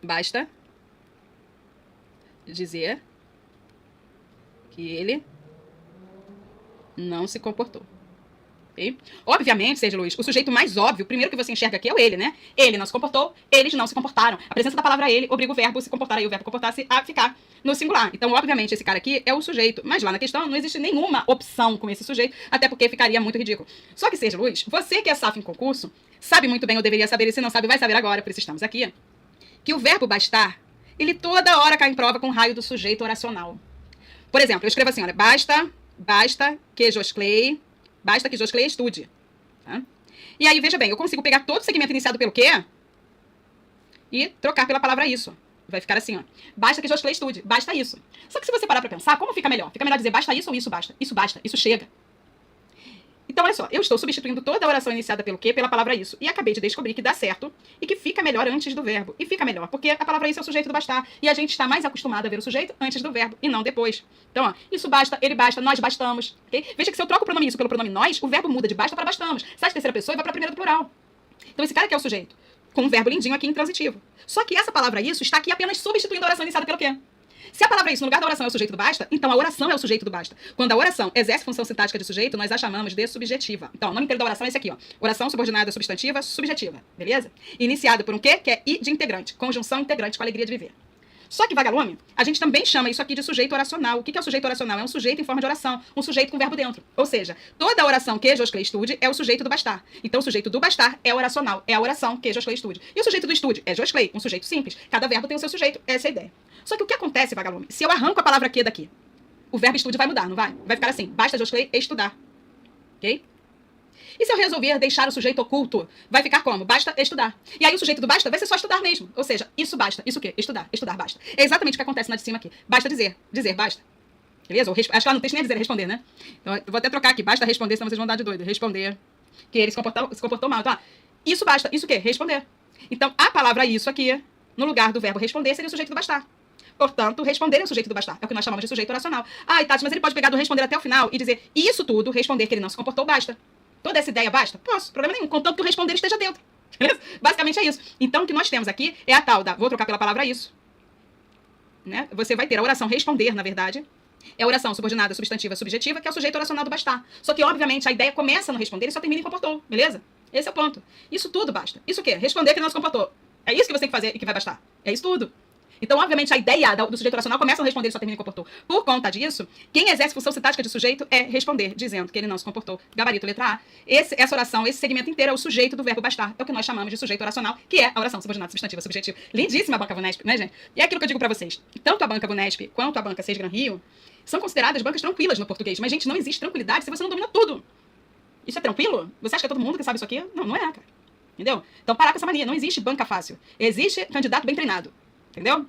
Basta dizer que ele não se comportou. Okay? Obviamente, Sérgio Luiz, o sujeito mais óbvio, o primeiro que você enxerga aqui é o ele, né? Ele não se comportou, eles não se comportaram. A presença da palavra ele obriga o verbo se comportar e o verbo comportar-se a ficar no singular. Então, obviamente, esse cara aqui é o sujeito. Mas lá na questão não existe nenhuma opção com esse sujeito, até porque ficaria muito ridículo. Só que, Sérgio Luiz, você que é safo em concurso, sabe muito bem, ou deveria saber, e se não sabe, vai saber agora, por isso estamos aqui, que o verbo bastar, ele toda hora cai em prova com o raio do sujeito oracional. Por exemplo, eu escrevo assim, olha, basta que Josclei estude. Tá? E aí, veja bem, eu consigo pegar todo o segmento iniciado pelo quê? E trocar pela palavra isso. Vai ficar assim, ó. Basta que Josclei estude. Basta isso. Só que se você parar pra pensar, como fica melhor? Fica melhor dizer basta isso ou isso basta? Isso basta. Isso chega. Então, olha só, eu estou substituindo toda a oração iniciada pelo quê? Pela palavra isso. E acabei de descobrir que dá certo e que fica melhor antes do verbo. E fica melhor, porque a palavra isso é o sujeito do bastar. E a gente está mais acostumado a ver o sujeito antes do verbo e não depois. Então, ó, isso basta, ele basta, nós bastamos. Okay? Veja que se eu troco o pronome isso pelo pronome nós, o verbo muda de basta para bastamos. Sai de terceira pessoa e vai para a primeira do plural. Então, esse cara aqui é o sujeito, com um verbo lindinho aqui intransitivo. Só que essa palavra isso está aqui apenas substituindo a oração iniciada pelo quê? Se a palavra isso no lugar da oração é o sujeito do basta, então a oração é o sujeito do basta. Quando a oração exerce função sintática de sujeito, nós a chamamos de subjetiva. Então, o nome inteiro da oração é esse aqui, ó. Oração subordinada substantiva, subjetiva. Beleza? Iniciada por um quê? Que é I de integrante. Conjunção integrante com alegria de viver. Só que, vagalume, a gente também chama isso aqui de sujeito oracional. O que é o sujeito oracional? É um sujeito em forma de oração, um sujeito com verbo dentro. Ou seja, toda a oração que Josclei estude é o sujeito do bastar. Então, o sujeito do bastar é oracional, é a oração que Josclei estude. E o sujeito do estude é Josclei, um sujeito simples. Cada verbo tem o seu sujeito, essa é a ideia. Só que o que acontece, vagalume? Se eu arranco a palavra que daqui, o verbo estude vai mudar, não vai? Vai ficar assim, basta Josclei estudar. Ok? E se eu resolver deixar o sujeito oculto, vai ficar como? Basta estudar. E aí o sujeito do basta vai ser só estudar mesmo. Ou seja, isso basta. Isso o quê? Estudar. Estudar basta. É exatamente o que acontece na de cima aqui. Basta dizer. Dizer basta. Beleza? Acho que lá no texto nem é dizer, é responder, né? Então eu vou até trocar aqui. Basta responder, senão vocês vão dar de doido. Responder. Que ele se comportou mal. Então, isso basta. Isso o quê? Responder. Então, a palavra isso aqui, no lugar do verbo responder, seria o sujeito do bastar. Portanto, responder é o sujeito do bastar. É o que nós chamamos de sujeito oracional. Ai, Tati, mas ele pode pegar do responder até o final e dizer isso tudo, responder que ele não se comportou, basta. Toda essa ideia basta? Posso, problema nenhum, contanto que o responder esteja dentro. Beleza? Basicamente é isso. Então, o que nós temos aqui é a tal da... Vou trocar pela palavra isso. Né? Você vai ter a oração responder, na verdade. É a oração subordinada, substantiva, subjetiva, que é o sujeito oracional do bastar. Só que, obviamente, a ideia começa no responder e só termina em comportou. Beleza? Esse é o ponto. Isso tudo basta. Isso o quê? Responder que ele não se comportou. É isso que você tem que fazer e que vai bastar. É isso tudo. Então, obviamente, a ideia do sujeito oracional começa no responder e só termina em comportou. Por conta disso, quem exerce função sintática de sujeito é responder, dizendo que ele não se comportou. Gabarito, letra A. Essa oração, esse segmento inteiro é o sujeito do verbo bastar. É o que nós chamamos de sujeito oracional, que é a oração subordinada, substantiva, subjetiva. Lindíssima a banca Vunesp, né, gente? E é aquilo que eu digo pra vocês. Tanto a banca Vunesp quanto a banca Seis Gran Rio são consideradas bancas tranquilas no português. Mas, gente, não existe tranquilidade se você não domina tudo. Isso é tranquilo? Você acha que é todo mundo que sabe isso aqui? Não, não é, cara. Entendeu? Então, parar com essa mania. Não existe banca fácil. Existe candidato bem treinado. Entendeu?